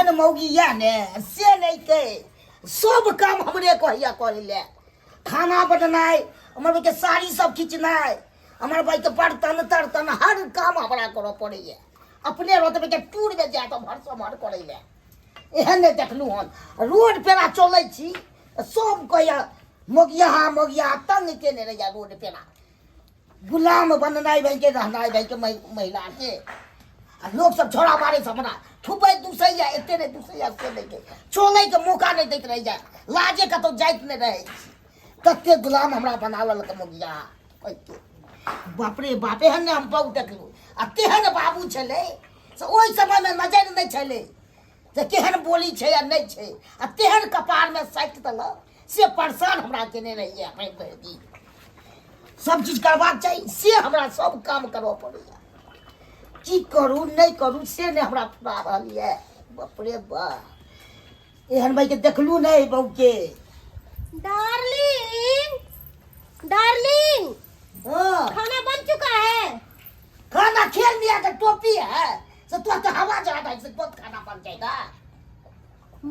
एहन मौगी या ने से नहीं के सब काम हमरे कहिया करे ले खाना बनाए हमर भाई के साड़ी सब खींचनाए हमर भाई के बर्तन तर्तन हर काम हमरा करे पड़े है अपने रोतबे के टूर में जाए तो भर समार करे ले एहन नहीं देखलू हन रोड पेरा चलै छी सब कहिया मोगिया तंग केने रहिया रोड पेरा गुलाम बननाई भाई के रहनाई भाई के महिला के लोग सब छोड़ा मारे हमरा ठुपै दुसैया एते नहीं दुसैया से लेके चोलै के मौका नहीं दैत रह जाए लाजे का तो जाइत नहीं रहे कते गुलाम हमरा बनावल के मोगिया के बाप रे बापे हन हम बहुत देखलू आ तेहन बाबू छले से ओइ समय में नजर नहीं छले जे केहन बोली छे या नहीं छे आ तेहन कपार में साइट दल से परेशान हमरा केने रहिए अपने दी सब चीज करबाक चाहिए से हमरा सब काम करबो पड़ैया की करू नहीं करू से ने हमरा फुरा रहल है बाप रे बा एहन भाई के देखलू नहीं बहू के डार्लिंग डार्लिंग खाना बन चुका है खाना खेल लिया तो टोपी है तो हवा जाता है तो खाना बन जाएगा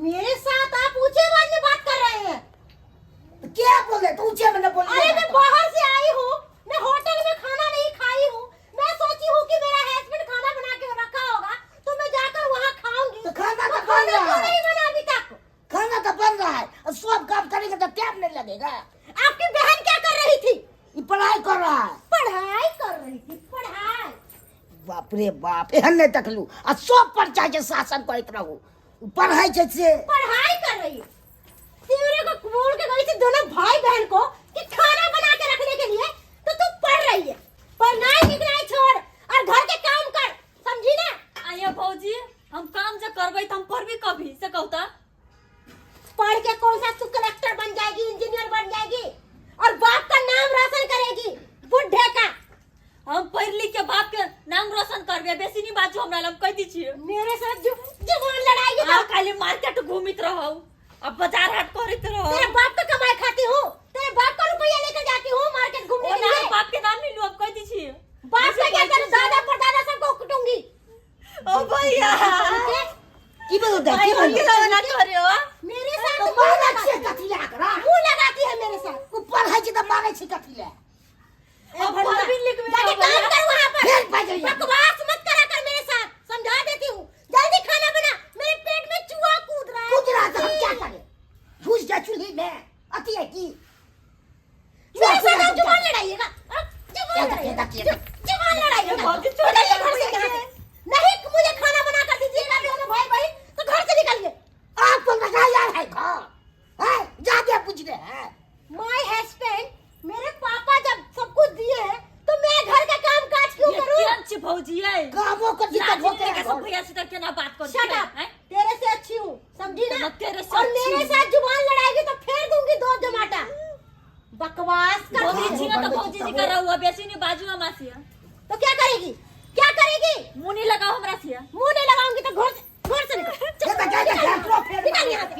मेरे साथ आप ऊंचे आवाज में बात कर रहे हैं क्या बोले तो ऊंचे में न बोलिए अरे मैं बाहर से आई हूँ मैं होटल में खाना नहीं खाई हूँ मैं सोची हूँ कि मेरा हस्बैंड खाना बना के रखा होगा तो मैं जाकर वहाँ खाऊंगी तो खाना तो बन रहा है नहीं बना अभी तक खाना तो बन रहा है सब काम करेंगे तो टाइम नहीं लगेगा आपकी बहन क्या कर रही थी ये पढ़ाई कर रहा है पढ़ाई कर रही थी पढ़ाई बाप रे बाप एहन नहीं देखलू आ सब पर चाहिए शासन करते रहू पढ़ाई से पढ़ाई कर रही है तेरे को बोल के गई थी दोनों भाई बहन को कि खाना बना के रखने के लिए तो तू पढ़ रही है पढ़ाई लिखनाई छोड़ और घर के काम कर समझी ना आया भौजी हम काम जब करबे तो हम पढ़बी कभी से कहता पढ़ के कौन सा तू कलेक्टर बन जाएगी इंजीनियर बन जाएगी और बाप का नाम रोशन करेगी बुढ़े का हम पढ़ लिख के बाप के नाम रोशन करबे बेसी नहीं बाजू हमरा लम कह दी छिए मेरे साथ जुबान लड़ाई आ खाली मार्केट घूमित रहो अब बाजार हाट करते रहो तेरे बाप का कमाई खाती हूँ तेरे बाप का रुपया लेकर जाती हूँ मार्केट घूमने के लिए बाप के नाम नहीं लो अब कह दी छिए बाप का क्या करूँ दादा परदादा सबको कुटूंगी ओ भैया की बोलता है की ना करे हो मेरे साथ तो मार अच्छे कथी ला करा मुंह लगाती है मेरे साथ ऊपर है कि तो मारे छी कथी ले अब पढ़बी लिख में जाके काम कर वहाँ पर फिर बजाइए बकवास मत करा कर मेरे साथ समझा देती हूँ जल्दी खाना बना मेरे पेट में चूहा कूद रहा है कूद रहा तो हम क्या करें घुस जा चूल्हे में अति है की मेरे साथ आप जुबान लड़ाइएगा जुबान लड़ाइएगा नहीं मुझे खाना बना कर दीजिएगा दोनों भाई बहन तो घर से निकलिए आप तो लगा यार है घर है जाके पूछ रहे हैं माय हस्बैंड मेरे पापा जब सब कुछ दिए हैं तो मैं घर का काम काज क्यों करूं केन छी भौजी है कामों को जितना भोके के सब भैया से तक केना बात कर शट अप तेरे से अच्छी हूँ समझी ना तेरे से और मेरे साथ जुबान लड़ाएगी तो फेर दूंगी दो जमाटा बकवास कर भौजी छी ना तो भौजी जी कर रहा हुआ बेसी नहीं बाजू में मासिया तो क्या करेगी मुंह नहीं लगाओ हमरा से मुंह नहीं लगाऊंगी तो घर से निकल निकल यहाँ से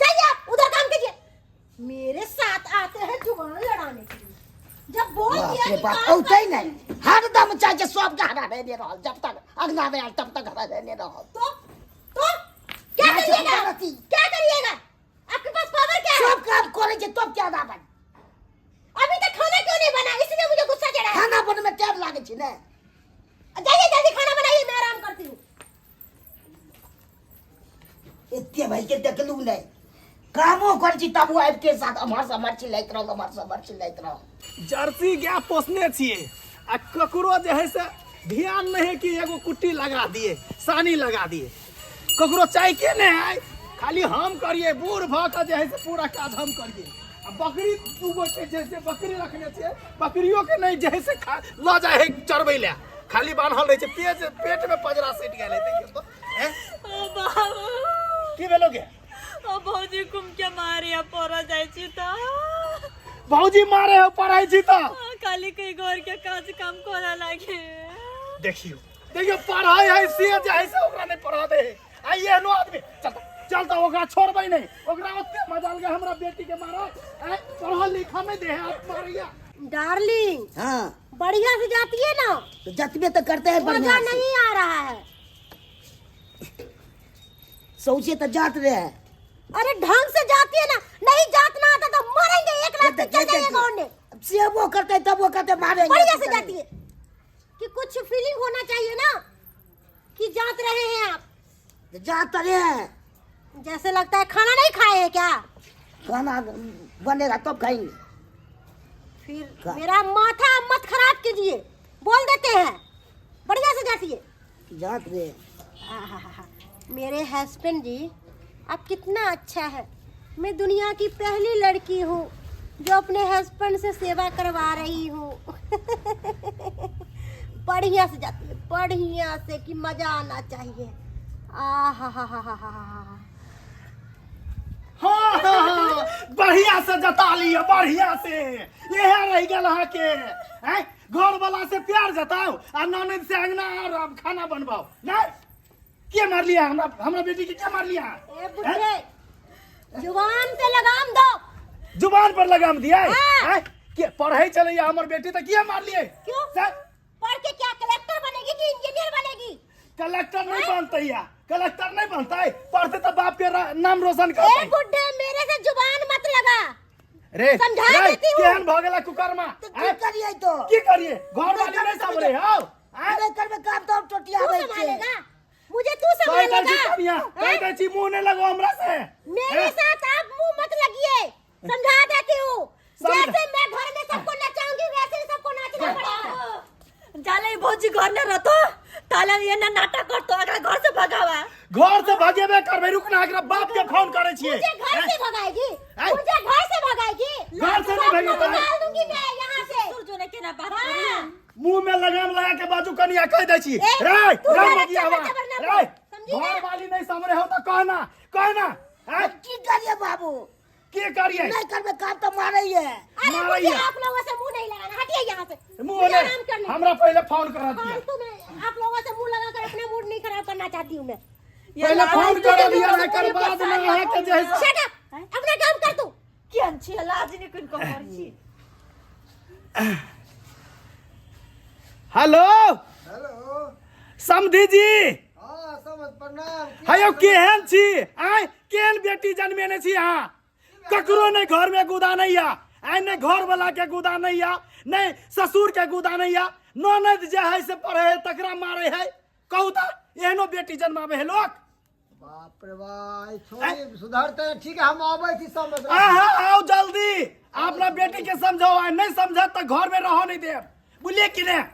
जाइए आप उधर काम कीजिए मेरे साथ आते हैं जुबान लड़ाने के लिए जब बोल दिया कि बात होता ही नहीं हर दम चाहिए सब का हरा रहने रहो जब तक अगला में तब तक हरा रहने रहो तो क्या करिएगा आपके पास पावर क्या है सब काम करेंगे तब क्या दाबन अभी तक खाना क्यों नहीं बना इसलिए मुझे गुस्सा चढ़ा है खाना बनने में टाइम लागे छी ने जाइए जल्दी खाना बनाइए मैं आराम करती हूँ इतने भाई के देखलू नहीं कामो कर छी तब वो के साथ हमार समर चिल्लाइत रहो जर्सी गाय पोसने छिए आ ककरो जे है से ध्यान नहीं है कि एगो कुट्टी लगा दिए सानी लगा दिए ककरो चाय के नहीं है खाली हम करिए बूढ़ भ के जे है से पूरा काज हम करिए आ बकरी दूगो के जैसे बकरी रखने छिए बकरियों के नहीं जे है से ल जाए है चरबै ले खाली बांधल रहे छे पेट में पजरा सेट गेल है देखियो तो हैं ओ बाबू की भेलोगे ओ भौजी कुम के मारिया परा जाय छी त भौजी मारे हो पढ़ाई छी तो खाली कई घर के काज काम करा लागे देखियो पढ़ाई है से जे है से ओकरा नहीं पढ़ा दे आइए नो आदमी चलता ओकरा छोड़बै नहीं ओकरा ओते मजाल के हमरा बेटी के मारो पढ़ा लिखा में दे हाथ मारिया डार्लिंग हां बढ़िया से जाती है ना तो जतबे तो करते हैं बढ़िया नहीं आ रहा है सौसे तो जात रहे। अरे ढंग से जाती है ना, नहीं जात ना आता तो मरेंगे, एक लाख चल जाएगा उन्हें। से वो करते तब वो करते मारेंगे। बढ़िया से जाती है कि कुछ फीलिंग होना चाहिए ना कि जात रहे हैं आप। जात रहे जैसे लगता है खाना नहीं खाए हैं क्या? खाना बनेगा तब खाएंगे। फिर मेरा माथा मत खराब कीजिए, बोल देते हैं। बढ़िया से जाती है। जात रहे। आहाहा, मेरे हस्बैंड जी आप कितना अच्छा है। मैं दुनिया की पहली लड़की हूँ जो अपने हस्बैंड से सेवा करवा रही हूँ। बढ़िया से जाती है, बढ़िया से कि मजा आना चाहिए। हाँ, बढ़िया से जता लिया, बढ़िया से। यह रह गया है के हैं? घर वाला से प्यार जताओ और ननद से अंगना और खाना बनवाओ। नहीं क्या मार लिया हमरा बेटी के? क्या मार लिया? ए बुढ़े, जुबान पे लगाम दो। जुबान पर लगाम दिया है? हाँ। हैं? क्या पढ़ाई चले हमर बेटी तो क्या मार लिए? क्यों? सर पढ़ के क्या कलेक्टर बनेगी कि इंजीनियर बनेगी? कलेक्टर नहीं बनता है, कलेक्टर नहीं बनता है। पढ़ते तो बाप के नाम रोशन ए करते। बुढ़े, मेरे से जुबान मत लगा। रे समझा रे, देती हूँ। केहन भगेला कुकरमा? तो की करिए तो? की करिए? घर वाली नहीं सामने आओ। अरे कर में काम तो टोटिया तू बैठ के। संभालेगा? मुझे तू कहीं संभालेगा? दैची कनिया, कहीं दैची मुंह नहीं लगो हमरा से। मेरे हैं? साथ आप मुंह मत लगिए, समझा देती हूँ। समझ- जैसे मैं घर में सबको नचाऊंगी वैसे ही सबको नाचना पड़ेगा। जाले भौजी घर न रहतो ताले ये ना नाटक करतो, अगर घर से भगावा। घर से भागेबे करबे, रुकना एकरा बाप के फोन करे छिए। मुझे घर से भगाएगी? हैं? मुझे घर से भगाएगी? घर से नहीं भगाई तो निकाल दूंगी मैं यहाँ से। ससुर जो ने केना बात हाँ। करी। मुंह में लगाम लगा के बाजू कनिया कह दै छी। ए, रे तू रे मेरा मगिया चबर बा। चबर ना रे बोल, समझी ना? घर वाली नहीं सामने हो तो कहना हैं? की करिए बाबू? की करिए? नहीं कर में काम तो मारे ही है। अरे मारा मुझे ये। आप लोगों से मुंह नहीं लगाना, हटिए यहाँ से। मुंह मुझे ने आराम करने दो। हमरा पहले फोन करा दिया। फालतू में आप लोगों से मुंह लगा कर अपना मूड नहीं खराब करना चाहती हूँ मैं। पहले फोन करा दिया ना कर बाद में है के जैसे। शट अप, अपना काम कर तू। केन छी लाज ने कुन को करी छी। Hello hello. समधी जी, हाँ समझ प्रणाम। हयो केहन छी? आय केहन बेटी जन्मेने छी अहाँ? ककरो नहीं घर में गुदा नहीं या, आय नहीं घर वाला के गुदा नहीं या, नहीं ससुर के गुदा नहीं या, ननद जे है से पढ़े है तकरा मारे है। कहू ता एहनो बेटी जन्मावे है लोग? बाप रे बाप, छोड़ी सुधरते हैं। ठीक है हम आवे थी समझ रहे। हाँ आओ जल्दी, अपना बेटी के समझाओ। आय नहीं समझा तो घर में रहो नहीं दे। बोलिए कि नहीं?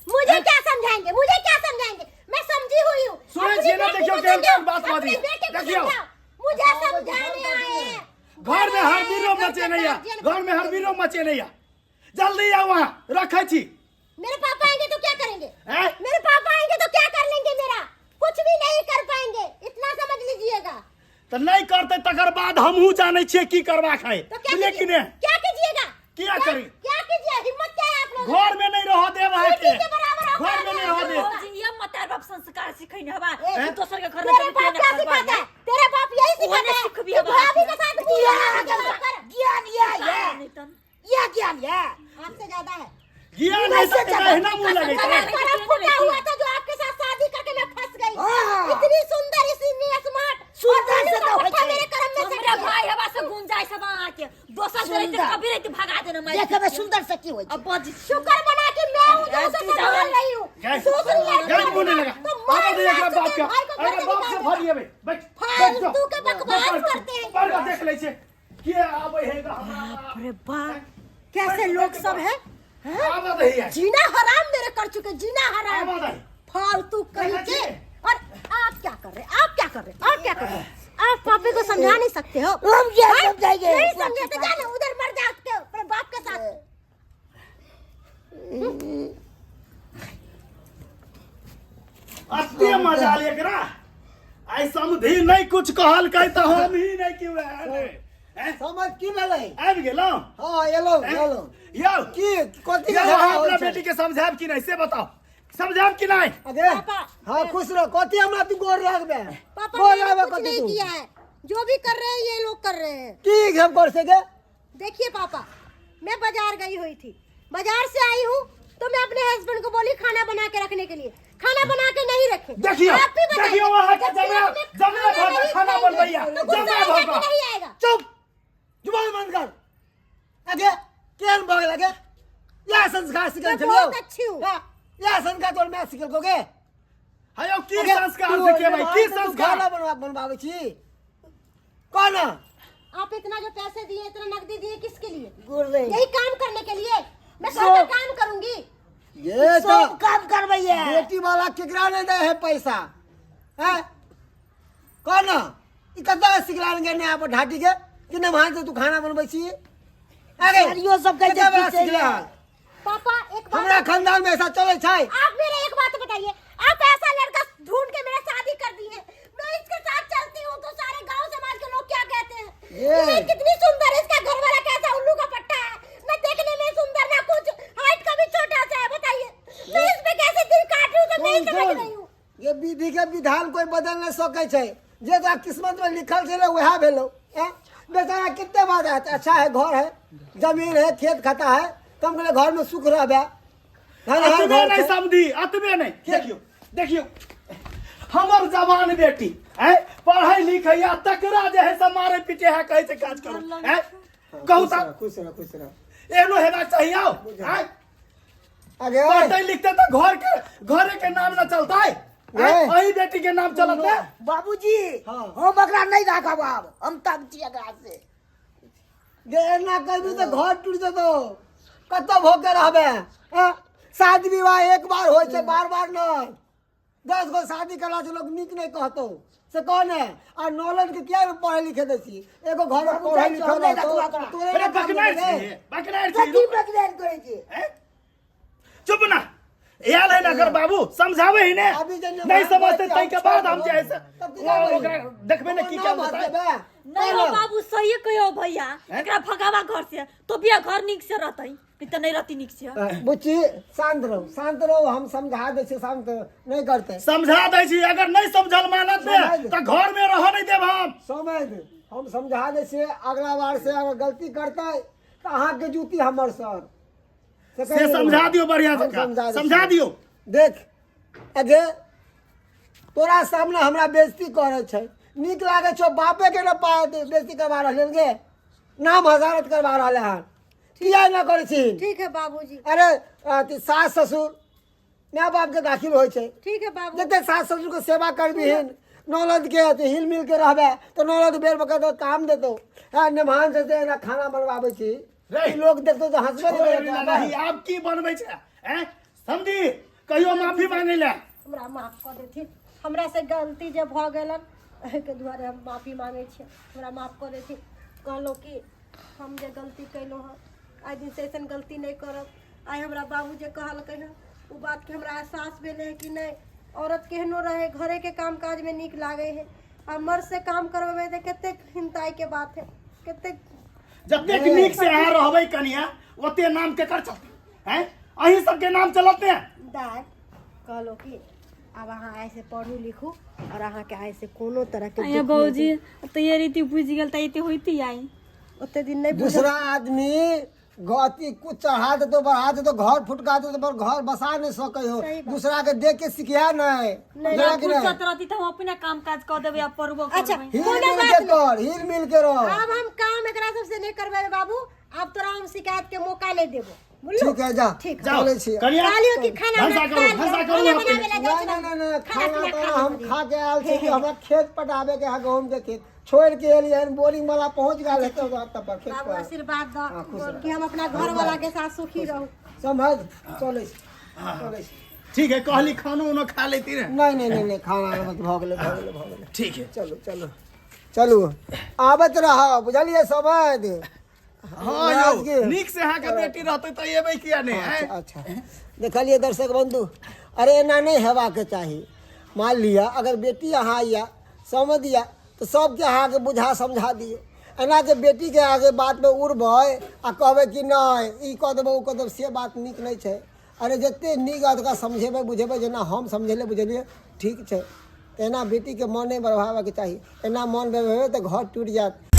मुझे क्या समझाएंगे? मुझे क्या समझाएंगे? मैं समझी हुई हूँ। सुने अपनी छिए ना, बेटी देखियो को केहन समझाओ, केहन बात बात अपनी है। बेटी को देखियो। समझाओ। मुझे समझाने आए हैं। घर में हर बीरो मचे नहीं या, घर में हर बीरो मचे नहीं या। जल्दी आओ वहाँ रखे छी। मेरे पापा आएंगे तो क्या करेंगे? हैं? मेरे पापा आएंगे तो क्या कर लेंगे? मेरा कुछ भी नहीं कर पाएंगे, इतना समझ लीजिएगा। तो नहीं करते तकर बाद हमहू जाने छिए की करवा है। तो क्या बोलिए कि कीजिए? नहीं? क्या कीजिएगा? क्या करी? क्या कीजिए? हिम्मत क्या है आप लोगों घर में नहीं रहो देव है के। के बराबर आप घर में नहीं रहो दे। भौजी ये मतार बाप संस्कार सिखैने हवा। ए, तू दोसर के घर में तेरे कभी बाप केना क्या करवा सिखाता है? है? तेरा बाप यही ओने सिखाता है सिख भी कि हवा। भाभी के साथ ज्ञान कर। ज्ञान ये नहीं तन। ये ज्ञान है। आपसे ज्यादा है। ज्ञान नहीं वैसे तो जब- कहना मुंह लगे मेरा बड़ा फुटा हुआ था जो आपके साथ शादी करके मैं फंस गई। हाँ। इतनी सुंदर, इतनी स्मार्ट, सुंदर से तो होय छै। मेरे कर्म में हमरा से भाई हवा से गुंजाइश सब आके दोसर से रहते सुंदर। कभी रहते भगा देना मैं। देखे में सुंदर से की होय छै। अब भौजी शुक्र बना कि मैं हूँ जो उसे संभाल रही हूँ। दूसरी गैस लड़की मुंह नहीं लगा। तो बाबा मार दे एकरा मार बाप के का। भाई को घर अरे से बाप से निकाल भरिए बे। बैठ। फालतू के बकवास करते हैं। पर देख ले छे। के आवे है तो हमरा। अरे बाप, कैसे लोग सब हैं? आवा दही है। जीना हराम मेरे कर चुके, जीना हराम। आवा दही। फालतू कहीं के। देखिए। और आप क्या कर रहे? आप क्या कर रहे? आप क्या कर रहे? आप पापे को समझा नहीं सकते हो? हम क्या हाँ? समझाएंगे? नहीं समझे तो जाना उधर मर जाते हो अपने बाप के साथ। अत्ते मजा ले एकरा। आई समधी नहीं कुछ कहल कह तो हम ही नहीं क्यों है। समझ की भेलै? आबि गेलौ? हाँ एलो एलो। यो की कथी यो के अहाँ होय अपना छै? बेटी के समझाब कि नहीं से बताओ। समझाब कि नहीं? अरे पापा। हाँ खुश रहो। कथी हमरा तू गोर रखबे? पापा बोल मैंने आवे कुछ कथी नहीं तू? किया है। जो भी कर रहे हैं ये लोग कर रहे हैं। की हम कर सके? देखिए पापा, मैं बाजार गई हुई थी। बाजार से आई हूँ तो मैं अपने हस्बैंड को बोली खाना बना के रखने के लिए। खाना बना के नहीं रखे। देखियो आप भी बताइए, देखियो वहां के जब भी जमना आपने जमना खाना भर नहीं खाना बनवैया गुस्सा जमा आएगा कि भोका नहीं आएगा? चुप जुबान बंद कर आगे केन बग लगे या संस्कार सिखल मैं चलियो बहुत अच्छी हूँ। या संस्कार तोर मैं सिखल कोगे हयो की संस्कार सिखे भाई की संस्कार खाना बनवावे छी कौन आप इतना जो पैसे दिए, इतना नकदी दिए किसके लिए? गुर्दे यही काम करने के लिए। मैं घर का काम करूंगी। ये तो सब काम करवैया बेटी वाला केकरा नहीं दे है पैसा है कौन ई कता सिखलाएंगे ने आप ढाटी के कि ने वहां से तू खाना बनबै छी आगे साड़ियों सब कैसे केकरा बड़ा खींचे सिखला हैं? पापा एक बात, हमरा खानदान में ऐसा चले छै आप मेरे एक बात बताइए, आप ऐसा लड़का ढूंढ के मेरा शादी कर दिए, मैं इसके साथ चलती हूँ तो सारे गांव समाज के लोग क्या कहते हैं? ये कितनी सुंदर है, इसका घर वाला कैसा उल्लू का पट्टा है, ना देखने में सुंदर ना कुछ, हाइट का भी छोटा सा है, बताइए मैं इस पे कैसे दिल काट रही हूँ तो नहीं समझ रही हूँ। ये विधि के विधान कोई बदल नहीं सके छै जे तो किस्मत में लिखल छले वह भेलो बेचारा कितने बात है अच्छा है घर है जमीन है खेत खाता है कम करे घर में सुख रहबे अतबे नहीं समझी अतबे नहीं देखियो देखियो हमर जवान बेटी है पढ़ै लिखै या तकरा जे है से मारे पीटे है कहै छै काज करू है कहू त खुश रह एनो हेबा चाहिए है आगे पढ़ते लिखते तो घरे के नाम न चलता है अही बेटी के नाम चलत है बाबूजी हाँ। हम एकरा नहीं राखब आब हम तक छी एकरा से गे ना करबी तो घर टूट जतो कत भोके रहबे शादी विवाह एक बार होय छै बार बार नहीं 10 गो शादी करला से लोग नीक नहीं कहतो से कौन है आ नॉलेज के क्या पढ़े लिखे दे छी एगो घर में पढ़े लिखे रहतो तोरे अरे ना काम बकनार करे। छै बकनार कथी छै बकरार करे छी हैं? चुप ना याद है ना कर बाबू समझावे ही ने अभी जे नहीं समझते तई के बाद हम अच्छा जे है तब दिखा भाई। ओकरा देखबे ने की क्या होता है नहीं हो बाबू सही कहो भैया एकरा भगावा घर से तो बिया घर निक से रहतै नहीं तो नहीं रहती निक से बुच्ची शांत रहो हम समझा दे छी शांत नहीं करते समझा दै छी अगर नहीं समझल मानत ने समझ। तो घर में रह नहीं देब हम समझ हम समझा दे छी अगला बार से अगर गलती करते तो अहाँ के जूती हमर सर से समझा दियो बढ़िया हम से समझा दियो देख अगे तोरा सामने हमरा बेइज्जती करे छै नीक लागे छो बापे के न पाए बेइज्जती करवा रहले गे नाम हजारत करवा रहले हन किया न करे छी ठीक है बाबूजी, अरे सास ससुर माँ बाप के दाखिल होय छै ठीक है बाबू। जते सास ससुर के सेवा करबीहिन नौलद के हिल मिल के रहबे तो नौलद बेर बकत काम देतो निमान से ना खाना बनवाबै छी रे। ई लोग देखतो तो हंसबे नहीं आप की बनबै छै हैं समझी कहियो माफी मांगे ले हमरा माफ कर देथिन, हमरा से गलती जे भ गेलन के दुआरे हम माफी मांगे छी, हमरा माफ कर देथिन। कहलो कि हम जे गलती कैलो हँ आइ दिन से ऐसन गलती नहीं करब। आइ हमरा बाबू जे कहलकै हँ ओ बात के हमरा एहसास भेले है कि नहीं औरत केहनो रहे घरे के काम काज में नीक लागे है आ मर्द से काम करबे तो कतेक हिंताई के बात है, कतेक जतेक नीक से अहाँ रहबै कनिया ओते नाम के कर चलते हैं अही सबके नाम चलते हैं दाय कहलो कि अब अहाँ ऐसे पढ़ू लिखू और अहाँ के ऐसे कोनो तरह के अरे बाबूजी तो ये रीति बुझ गेल त एते होइती आई ओते दिन नहीं दूसरा आदमी गति कुछ चढ़ा दे तो बढ़ा दे तो घर फुटका दे तो पर घर बसा नहीं सके हो सही बात। दूसरा के देख के सिखिया नहीं बुझला कि नहीं? फुर्सत रहती तो हम अपने काम काज कर देबे अब परबो अच्छा, करबै हिल मिल के रहो अब हम काम एकरा सबसे नहीं करबे बाबू, अब तोरा हम शिकायत के मौका नहीं देबो, बोलो ठीक है जा ठीक जाओ चले छी कनिया कालियो की खाना भंसा करू खाना अपने। बनावे ला जाओ नहीं खाना खाना पीना तो खा हम खा के आयल छी कि हमरा खेत पटाबे के है गहूम के खेत छोड़ के एलिए बोरिंग वाला पहुंच गेल है तो तब पर खेत बाबू पर आशीर्वाद दो खुश रह। कि हम अपना घर वाला के साथ सुखी रहू। समझ चले छी चले छी ठीक है कहली खानो उनो खा लेती रे नहीं खाना भ गेले ठीक है चलू आबत रह बुझलिए समझ हाँ राज यो के। नीक से अहाँ के बेटी रहते तो एबै किया नहीं है अच्छा देखलिए दर्शक बंधु अरे एना नहीं हेबाक चाही मान लिया अगर बेटी अहाँ या समझ दिया तो सबके अहाँ के बुझा समझा दिए एना के बेटी के आगे बात में उड़बै आ कहबै कि नहीं ई कह देबै ओ कह देबै से बात नीक नहीं छै अरे जते नीक ओकरा समझेबै बुझेबै जेना हम समझेले बुझेलिए ठीक छै एना बेटी के मन नहीं बढ़ाबे के चाही एना मन बढ़ेबै तो घर टूट जात